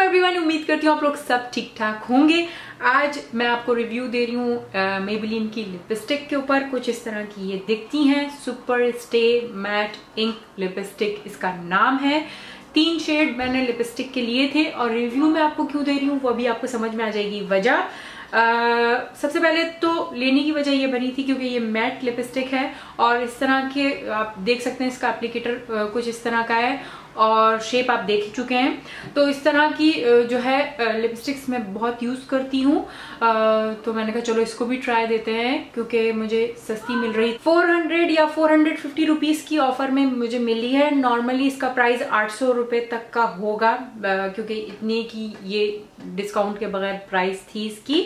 Everyone, उम्मीद करती हूँ आप लोग सब ठीक ठाक होंगे। आज मैं आपको रिव्यू दे रही हूँ मेबेलिन की लिपस्टिक के ऊपर। कुछ इस तरह की ये दिखती हैं। Super stay matte ink lipstick इसका नाम है। 3 शेड मैंने लिपस्टिक के लिए थे और रिव्यू में आपको क्यों दे रही हूँ वो अभी आपको समझ में आ जाएगी वजह। सबसे पहले तो लेने की वजह ये बनी थी क्योंकि ये मैट लिपस्टिक है और इस तरह के आप देख सकते हैं इसका एप्लीकेटर कुछ इस तरह का है और शेप आप देख चुके हैं। तो इस तरह की जो है लिपस्टिक्स मैं बहुत यूज करती हूँ, तो मैंने कहा चलो इसको भी ट्राई देते हैं क्योंकि मुझे सस्ती मिल रही। 400 या 450 रुपीज की ऑफर में मुझे मिली है। नॉर्मली इसका प्राइस 800 रुपए तक का होगा क्योंकि इतनी की ये डिस्काउंट के बगैर प्राइस थी इसकी।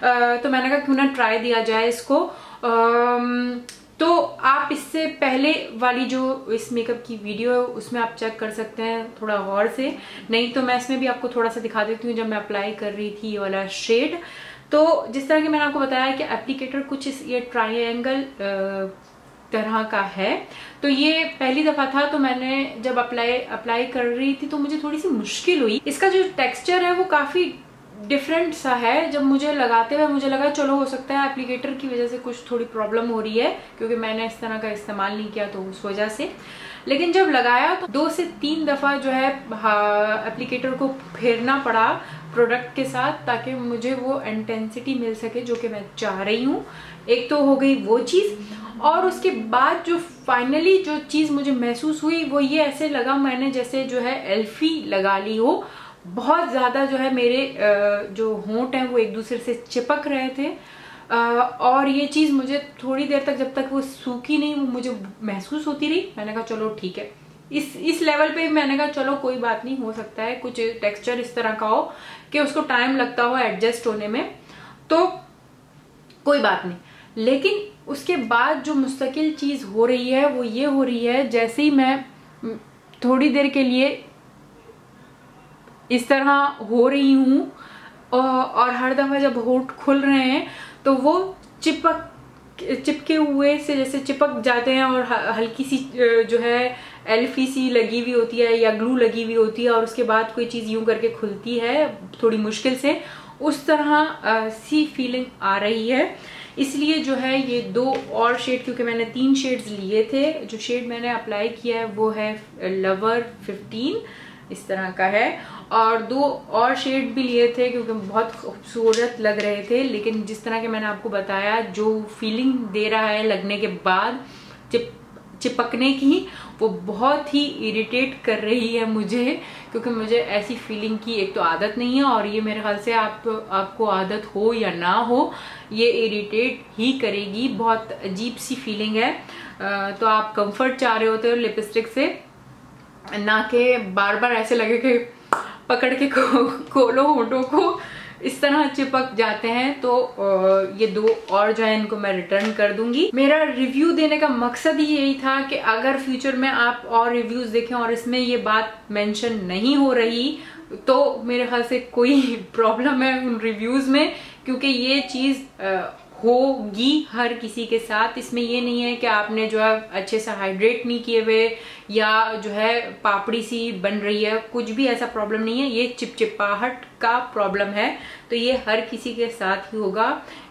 तो मैंने कहा क्यों ना ट्राई दिया जाए इसको। तो आप इससे पहले वाली जो इस मेकअप की वीडियो है उसमें आप चेक कर सकते हैं थोड़ा गौर से, नहीं तो मैं इसमें भी आपको थोड़ा सा दिखा देती हूँ जब मैं अप्लाई कर रही थी ये वाला शेड। तो जिस तरह के मैंने आपको बताया कि एप्लीकेटर कुछ ये ट्रायंगल तरह का है। तो ये पहली दफा था तो मैंने जब अप्लाई कर रही थी तो मुझे थोड़ी सी मुश्किल हुई। इसका जो टेक्सचर है वो काफी डिफरेंट सा है। जब मुझे लगाते हुए मुझे लगा चलो हो सकता है एप्लीकेटर की वजह से कुछ थोड़ी प्रॉब्लम हो रही है क्योंकि मैंने इस तरह का इस्तेमाल नहीं किया तो उस वजह से। लेकिन जब लगाया तो 2 से 3 दफा जो है एप्लीकेटर को फेरना पड़ा प्रोडक्ट के साथ ताकि मुझे वो इंटेंसिटी मिल सके जो कि मैं चाह रही हूँ। एक तो हो गई वो चीज, और उसके बाद जो फाइनली जो चीज मुझे महसूस हुई वो ये ऐसे लगा मैंने जैसे जो है एल्फी लगा ली हो। बहुत ज्यादा जो है मेरे जो होंठ हैं वो एक दूसरे से चिपक रहे थे और ये चीज मुझे थोड़ी देर तक जब तक वो सूखी नहीं वो मुझे महसूस होती रही। मैंने कहा चलो ठीक है, इस लेवल पे मैंने कहा चलो कोई बात नहीं, हो सकता है कुछ टेक्सचर इस तरह का हो कि उसको टाइम लगता हो एडजस्ट होने में, तो कोई बात नहीं। लेकिन उसके बाद जो मुस्तकिल चीज हो रही है वो ये हो रही है जैसे ही मैं थोड़ी देर के लिए इस तरह हो रही हूं और हर दफा जब होंठ खुल रहे हैं तो वो चिपके हुए से जैसे चिपक जाते हैं और हल्की सी जो है एल्फी सी लगी हुई होती है या ग्लू लगी हुई होती है और उसके बाद कोई चीज यूं करके खुलती है थोड़ी मुश्किल से, उस तरह सी फीलिंग आ रही है। इसलिए जो है ये 2 और शेड, क्योंकि मैंने 3 शेड्स लिए थे, जो शेड मैंने अप्लाई किया है वो है लवर 15 इस तरह का है, और 2 और शेड भी लिए थे क्योंकि बहुत खूबसूरत लग रहे थे। लेकिन जिस तरह के मैंने आपको बताया जो फीलिंग दे रहा है लगने के बाद चिपकने की, वो बहुत ही इरिटेट कर रही है मुझे क्योंकि मुझे ऐसी फीलिंग की एक तो आदत नहीं है और ये मेरे ख्याल से आपको आदत हो या ना हो ये इरिटेट ही करेगी। बहुत अजीब सी फीलिंग है। तो आप कंफर्ट चाह रहे होते हो लिपस्टिक से, ना कि बार बार ऐसे लगे कि पकड़ के खोलो होठों को, इस तरह चिपक जाते हैं। तो ये 2 और जो है इनको मैं रिटर्न कर दूंगी। मेरा रिव्यू देने का मकसद ही यही था कि अगर फ्यूचर में आप और रिव्यूज देखें और इसमें ये बात मेंशन नहीं हो रही तो मेरे ख्याल से कोई प्रॉब्लम है उन रिव्यूज में, क्योंकि ये चीज होगी हर किसी के साथ। इसमें ये नहीं है कि आपने जो है अच्छे से हाइड्रेट नहीं किए हुए या जो है पापड़ी सी बन रही है, कुछ भी ऐसा प्रॉब्लम नहीं है। ये चिपचिपाहट का प्रॉब्लम है, तो ये हर किसी के साथ ही होगा।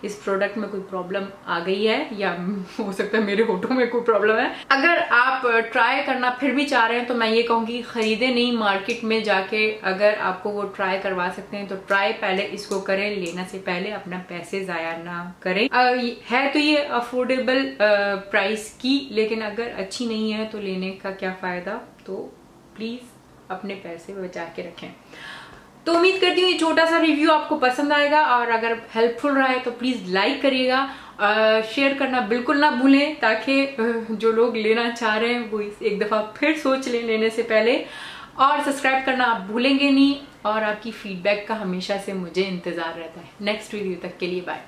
इस प्रोडक्ट में कोई प्रॉब्लम आ गई है या हो सकता है मेरे होठों में कोई प्रॉब्लम है। अगर आप ट्राई करना फिर भी चाह रहे हैं तो मैं ये कहूंगी खरीदे नहीं, मार्केट में जाके अगर आपको वो ट्राई करवा सकते हैं तो ट्राई पहले इसको करें, लेने से पहले अपना पैसे जाया ना करें। है तो ये अफोर्डेबल प्राइस की, लेकिन अगर अच्छी नहीं है तो लेने का क्या फायदा। तो प्लीज अपने पैसे बचा के रखें। तो उम्मीद करती हूँ ये छोटा सा रिव्यू आपको पसंद आएगा और अगर हेल्पफुल रहा है तो प्लीज लाइक करिएगा, शेयर करना बिल्कुल ना भूलें ताकि जो लोग लेना चाह रहे हैं वो एक दफा फिर सोच लें लेने से पहले, और सब्सक्राइब करना आप भूलेंगे नहीं। और आपकी फीडबैक का हमेशा से मुझे इंतजार रहता है। नेक्स्ट वीडियो तक के लिए बाय।